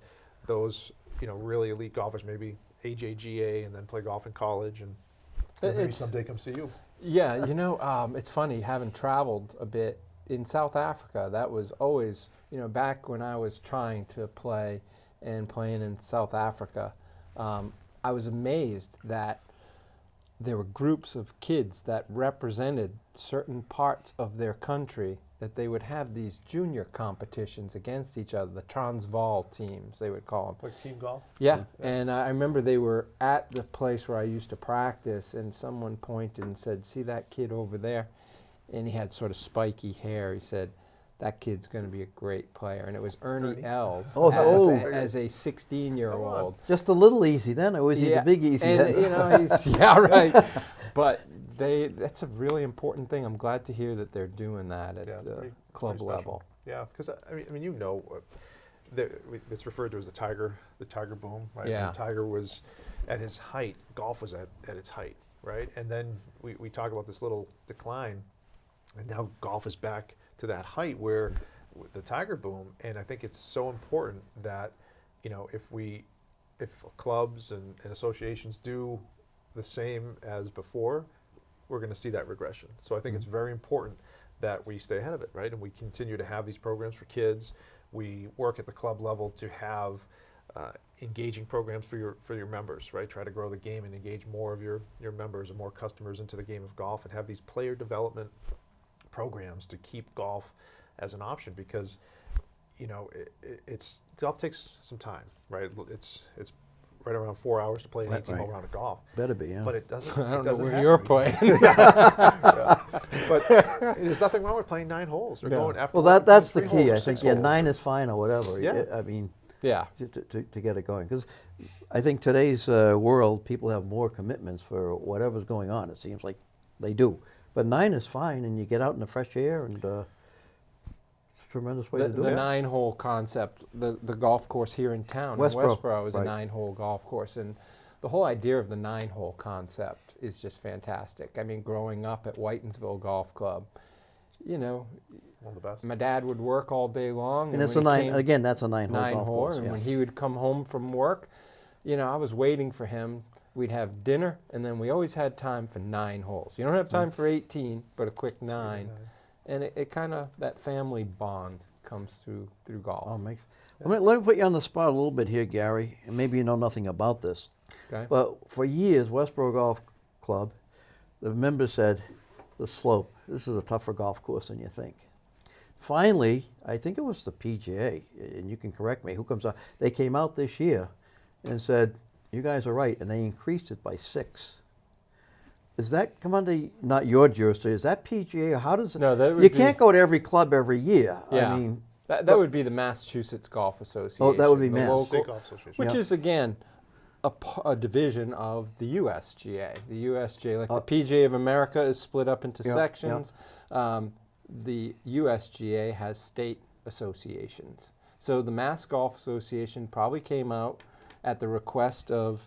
those really elite golfers maybe AJGA, and then play golf in college, and maybe someday come see you. Yeah, it's funny, having traveled a bit in South Africa, that was always, back when I was trying to play and playing in South Africa, I was amazed that there were groups of kids that represented certain parts of their country, that they would have these junior competitions against each other, the Transvaal teams, they would call them. Like team golf? Yeah, and I remember they were at the place where I used to practice, and someone pointed and said, "See that kid over there?" And he had sort of spiky hair. He said, "That kid's going to be a great player." And it was Ernie Els as a 16-year-old. Just a little easy then, or was he the big easy and, then? yeah, right. But that's a really important thing. I'm glad to hear that they're doing that at the club level. Yeah, because I mean, it's referred to as the Tiger boom, right? Yeah. When Tiger was at his height, golf was at its height, right? And then we talk about this little decline, and now golf is back to that height where the Tiger boom. And I think it's so important that, if clubs and associations do the same as before, we're going to see that regression. So I think it's very important that we stay ahead of it, right? And we continue to have these programs for kids. We work at the club level to have engaging programs for your members, right? Try to grow the game and engage more of your members and more customers into the game of golf, and have these player development programs to keep golf as an option, because golf takes some time, right? It's right around 4 hours to play an 18-hole round of golf. Better be, yeah. But it doesn't. I don't it know doesn't where happen. you're playing. But there's nothing wrong with playing 9 holes or going after. Well, that's the 3 key. holes or I 6 think, holes. 9 is fine or whatever. Yeah. I mean, Yeah. to get it going. Because I think today's world, people have more commitments for whatever's going on. It seems like they do. But 9 is fine, and you get out in the fresh air, and it's a tremendous way The to do it. 9-hole concept, the golf course here in town, Westboro, Westboro is right. a 9-hole golf course, and the whole idea of the 9-hole concept is just fantastic. I mean, growing up at Whitensville Golf Club, One of the best. my dad would work all day long, And it's when a he 9. came- Again, that's a 9-hole golf 9-hole, course. and Yeah. when he would come home from work, I was waiting for him. We'd have dinner, and then we always had time for 9 holes. You don't have time for 18, but a quick 9, and it kind of, that family bond comes through golf. Let me put you on the spot a little bit here, Gary, and maybe you know nothing about this. Okay. But for years, Westboro Golf Club, the members said, the slope, this is a tougher golf course than you think. Finally, I think it was the PGA, and you can correct me, who comes out, they came out this year and said, you guys are right, and they increased it by 6. Does that come under, not your jurisdiction, is that PGA, or how does it? No, that would you be- can't go to every club every year. Yeah. I mean, That would be the Massachusetts Golf Association. Oh, that would be the Mass. local- State Golf Association. Which Yeah. is, again, a division of the USGA. The USGA, like the PGA of America is split up into Yeah, sections. The USGA has state associations. So the Mass Golf Association probably came out at the request of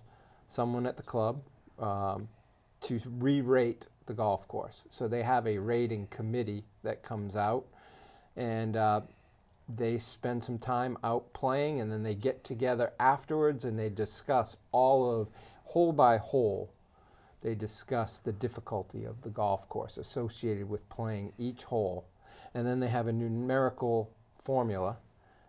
someone at the club to re-rate the golf course. So they have a rating committee that comes out, and they spend some time out playing, and then they get together afterwards and they discuss all of, hole by hole, they discuss the difficulty of the golf course associated with playing each hole. And then they have a numerical formula,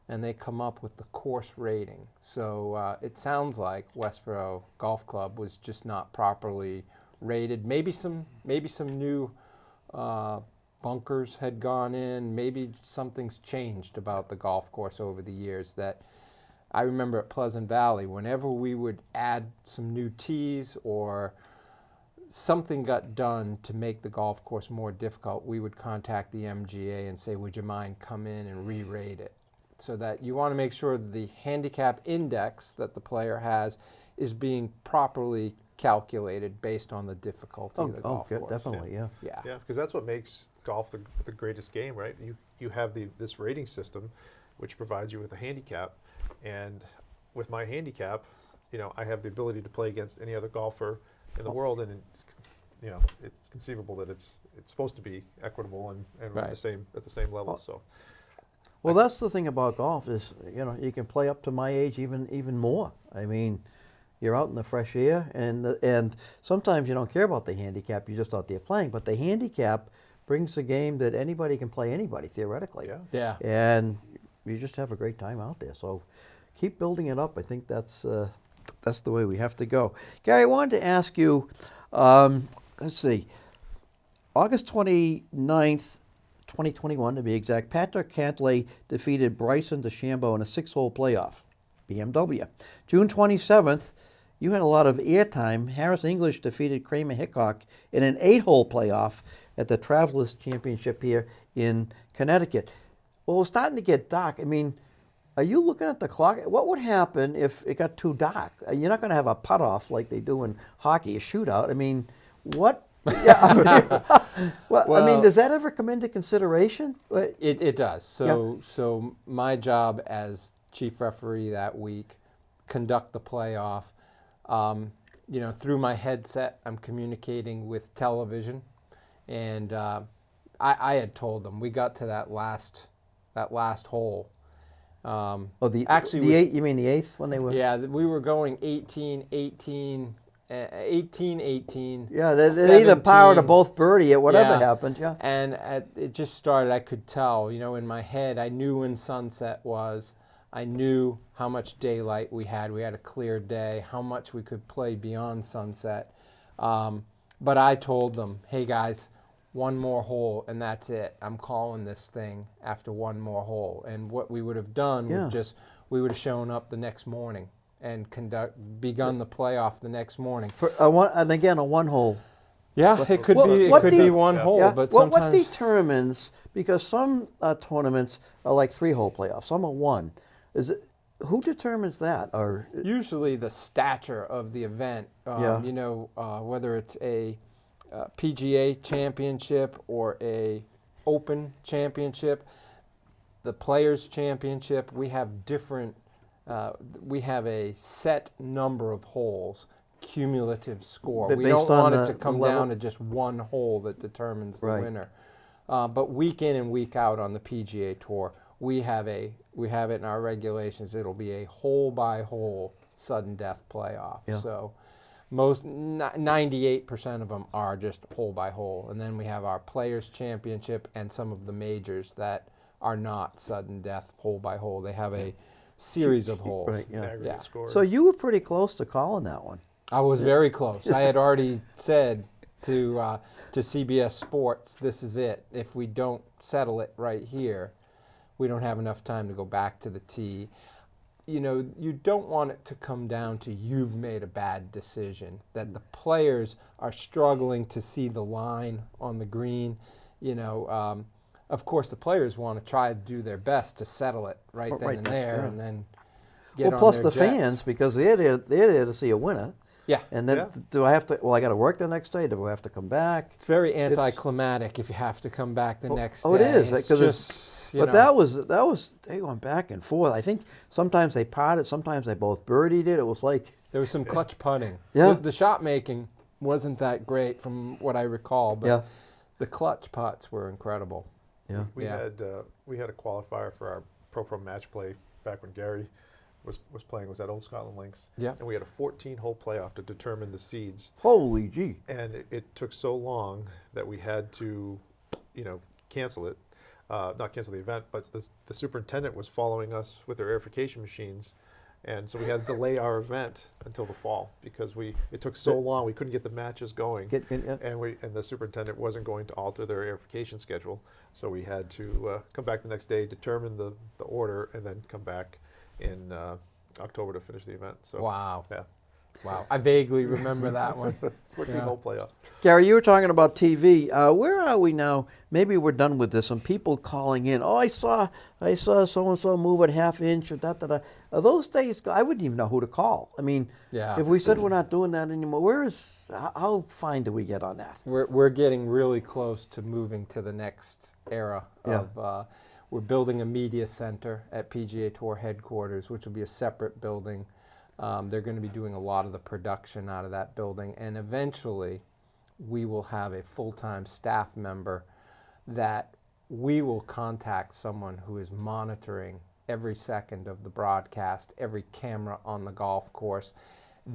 and they come up with the course rating. So it sounds like Westboro Golf Club was just not properly rated. Maybe some new bunkers had gone in. Maybe something's changed about the golf course over the years. That I remember at Pleasant Valley, whenever we would add some new tees or something got done to make the golf course more difficult, we would contact the MGA and say, would you mind come in and re-rate it? So that you want to make sure that the handicap index that the player has is being properly calculated based on the difficulty of the golf course. Definitely, yeah. Yeah. Yeah, because that's what makes golf the greatest game, right? You have this rating system, which provides you with a handicap, and with my handicap, I have the ability to play against any other golfer in the world, and it's conceivable that it's supposed to be equitable and Right. at the same level. So. Well, that's the thing about golf is, you can play up to my age even more. I mean, you're out in the fresh air, and sometimes you don't care about the handicap. You're just out there playing. But the handicap brings a game that anybody can play anybody, theoretically. Yeah. Yeah. And you just have a great time out there. So keep building it up. I think that's the way we have to go. Gary, I wanted to ask you, let's see, August 29th, 2021 to be exact, Patrick Cantlay defeated Bryson DeChambeau in a 6-hole playoff, BMW. June 27th, you had a lot of airtime. Harris English defeated Kramer Hickok in an 8-hole playoff at the Travelers Championship here in Connecticut. Well, it's starting to get dark. I mean, are you looking at the clock? What would happen if it got too dark? You're not going to have a putt-off like they do in hockey, a shootout. I mean, what? Yeah, I mean, I mean, does that ever come into consideration? It does. So my job as chief referee that week, conduct the playoff. Through my headset, I'm communicating with television, and I had told them we got to that last hole. You mean the eighth when they were? Yeah, we were going 18, 18. 18. Yeah, they either powered or both birdie at whatever happened. Yeah, and it just started. I could tell, in my head, I knew when sunset was. I knew how much daylight we had. We had a clear day. How much we could play beyond sunset. But I told them, hey guys, one more hole and that's it. I'm calling this thing after one more hole. And what we would have done we would have shown up the next morning and begun the playoff the next morning. For a one hole. Yeah, it could be one hole, yeah. but what determines, because some tournaments are like 3-hole playoffs, some are 1. Who determines that? Or usually the stature of the event. Whether it's a PGA championship or a Open championship, the Players Championship, we have different. We have a set number of holes, cumulative score. But we don't want it to come level? down to just one hole that determines the winner. But week in and week out on the PGA Tour, we have it in our regulations. It'll be a hole by hole sudden death playoff. Yeah. So most 98% of them are just hole by hole, and then we have our Players Championship and some of the majors that are not sudden death hole by hole. They have a series of holes. Right, yeah. Score. So you were pretty close to calling that one. I was very close. I had already said to CBS Sports, this is it. If we don't settle it right here, we don't have enough time to go back to the tee. You don't want it to come down to you've made a bad decision, that the players are struggling to see the line on the green. Of course, the players want to try to do their best to settle it right then and there, and then get on plus their the jets. fans, because they're there to see a winner. Yeah. And then do I have to? Well, I got to work the next day. Do I have to come back? It's very anticlimactic if you have to come back the next day. Oh, it is, because but that was they went back and forth. I think sometimes they potted, sometimes they both birdied it. It was like there was some clutch putting. Yeah. The shot making wasn't that great from what I recall, but the clutch putts were incredible. Yeah. We had a qualifier for our Pro match play back when Gary was playing. Was at Old Scotland Links. Yeah. And we had a 14-hole playoff to determine the seeds. Holy gee. And it took so long that we had to, cancel it. Not cancel the event, but the superintendent was following us with their aerification machines. And so we had to delay our event until the fall because it took so long we couldn't get the matches going, and the superintendent wasn't going to alter their aerification schedule, so we had to come back the next day, determine the order, and then come back in October to finish the event. So wow, yeah, wow, I vaguely remember that one. 14-hole playoff. Gary, you were talking about TV. Where are we now? Maybe we're done with this. Some people calling in. Oh, I saw so and so move a half inch or da. Are those days? I wouldn't even know who to call. I mean, if we said we're not doing that anymore, how fine do we get on that? We're getting really close to moving to the next era of. We're building a media center at PGA Tour headquarters, which will be a separate building. They're going to be doing a lot of the production out of that building, and eventually we will have a full-time staff member that we will contact someone who is monitoring every second of the broadcast, every camera on the golf course.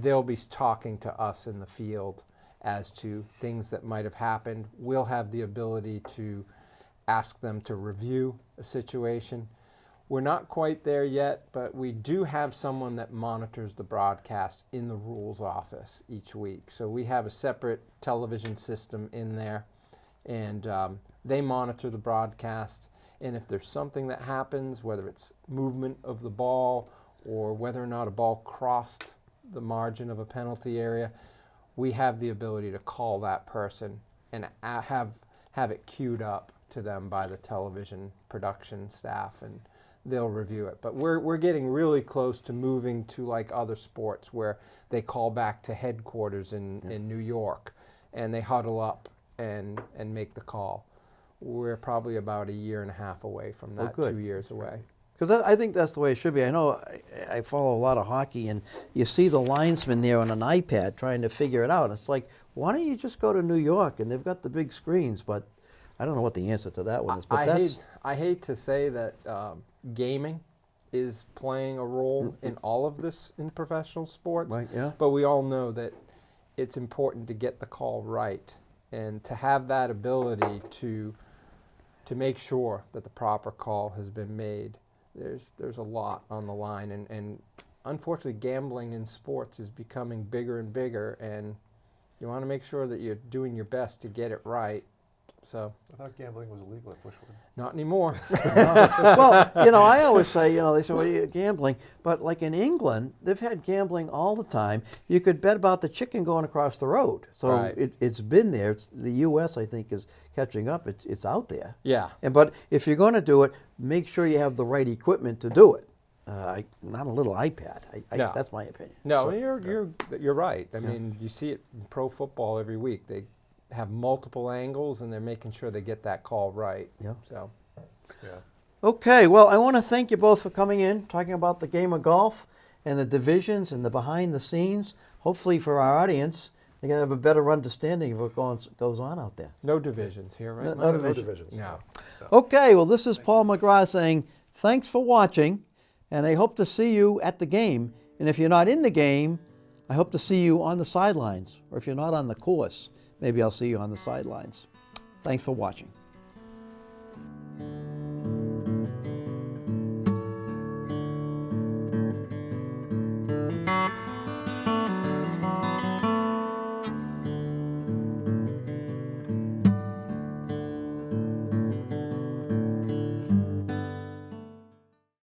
They'll be talking to us in the field as to things that might have happened. We'll have the ability to ask them to review a situation. We're not quite there yet, but we do have someone that monitors the broadcast in the rules office each week. So we have a separate television system in there, and they monitor the broadcast. And if there's something that happens, whether it's movement of the ball or whether or not a ball crossed the margin of a penalty area, we have the ability to call that person and have it queued up to them by the television production staff, and they'll review it. But we're getting really close to moving to like other sports where they call back to headquarters in New York and they huddle up and make the call. We're probably about 1.5 years away from that, 2 years away. Because I think that's the way it should be. I know I follow a lot of hockey, and you see the linesman there on an iPad trying to figure it out. It's like, why don't you just go to New York? And they've got the big screens, but I don't know what the answer to that one is. But I hate to say that gaming is playing a role in all of this in professional sports. Right, yeah. But we all know that it's important to get the call right and to have that ability to make sure that the proper call has been made. There's a lot on the line, and unfortunately gambling in sports is becoming bigger and bigger, and you want to make sure that you're doing your best to get it right. So I thought gambling was illegal at Bushwood. not anymore. Well, I always say, they say, well, you're gambling. But like in England, they've had gambling all the time. You could bet about the chicken going across the road. So Right. it's been there. The U.S., I think, is catching up. It's out there. Yeah. But if you're going to do it, make sure you have the right equipment to do it. Not a little iPad. No. That's my opinion. No, you're right. I mean, you see it in pro football every week. They have multiple angles, and they're making sure they get that call right. Yeah. So, Yeah. Okay, well, I want to thank you both for coming in, talking about the game of golf and the divisions and the behind the scenes. Hopefully for our audience, they can have a better understanding of what goes on out there. no divisions here, right? No- Mike? no No division. divisions. No. Okay, well, this is Paul Mcgraw saying thanks for watching, and I hope to see you at the game. And if you're not in the game, I hope to see you on the sidelines. Or if you're not on the course, maybe I'll see you on the sidelines. Thanks for watching.